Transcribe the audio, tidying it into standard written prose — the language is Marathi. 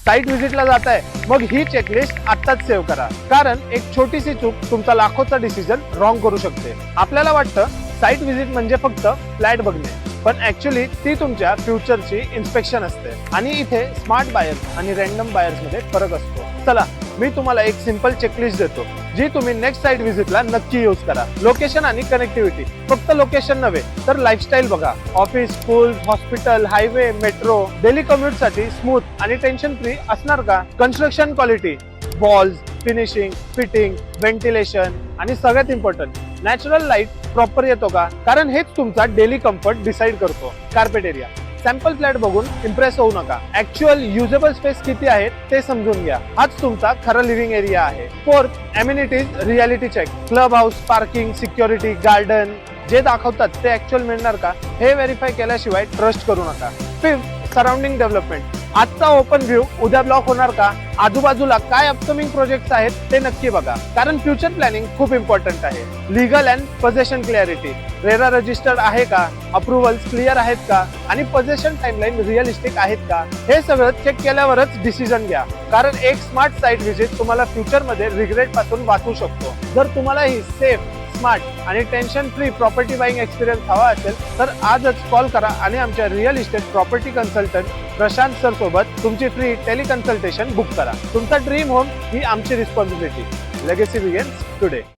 साईट व्हिजिटला जाताय, मग ही चेकलिस्ट आत्ताच सेव्ह करा, कारण एक छोटीशी चूक तुमचा लाखोचा डिसिजन रॉंग करू शकते. आपल्याला वाटतं साईट व्हिजिट म्हणजे फक्त फ्लॅट बघणे, पण ऍक्च्युली ती तुमच्या फ्युचरची इन्स्पेक्शन असते. आणि इथे स्मार्ट बायर्स आणि रॅन्डम बायर्स मध्ये फरक असतो. चला, मी तुम्हाला एक सिंपल चेकलिस्ट देतो, जी तुम्ही नेक्स्ट साईट व्हिजिटला नक्की यूज करा. लोकेशन आणि कनेक्टिव्हिटी. फक्त लोकेशन नव्हे तर लाईफस्टाईल बघा. Office, school, hospital, highway, metro. Daily commute साठी स्मूथ आणि टेन्शन फ्री असणार का? Construction quality, walls, finishing, fitting, ventilation आणि सगळ्यात इम्पॉर्टंट नॅचरल लाईट प्रॉपर येतो का? कारण हेच तुमचा डेली कम्फर्ट डिसाइड करतो. Carpet area. सॅम्पल फ्लॅट बघून इम्प्रेस होऊ नका. ऍक्च्युअल युजेबल स्पेस किती आहेत ते समजून घ्या. हाच तुमचा खरा लिव्हिंग एरिया आहे. Fourth, amenities reality check. Club house, parking, security, garden जे दाखवतात ते ऍक्च्युअल मिळणार का हे व्हेरीफाय केल्याशिवाय ट्रस्ट करू नका. Fifth, surrounding development. आजचा ओपन व्ह्यू उद्या ब्लॉक होणार का? आजूबाजूला काय अपकमिंग प्रोजेक्ट्स आहेत ते नक्की बघा, कारण फ्युचर प्लॅनिंग खूप इम्पॉर्टंट आहे. Legal and possession clarity. RERA registered आहे का? अप्रुव्हल्स क्लिअर आहेत का? आणि पोझेशन टाइमलाईन रिअलिस्टिक आहेत का? हे सगळं चेक केल्यावरच डिसिजन घ्या, कारण एक स्मार्ट साईट व्हिजिट तुम्हाला फ्युचरमध्ये रिग्रेट पासून वाचू शकतो. जर तुम्हाला ही सेफ, स्मार्ट आणि tension free property buying experience हवा असेल तर आजच कॉल करा आणि आमच्या real estate property consultant Prashant sir सोबत तुमची फ्री टेलिकन्सल्टेशन बुक करा. तुमचा ड्रीम होम ही आमची रिस्पॉन्सिबिलिटी. Legacy begins today.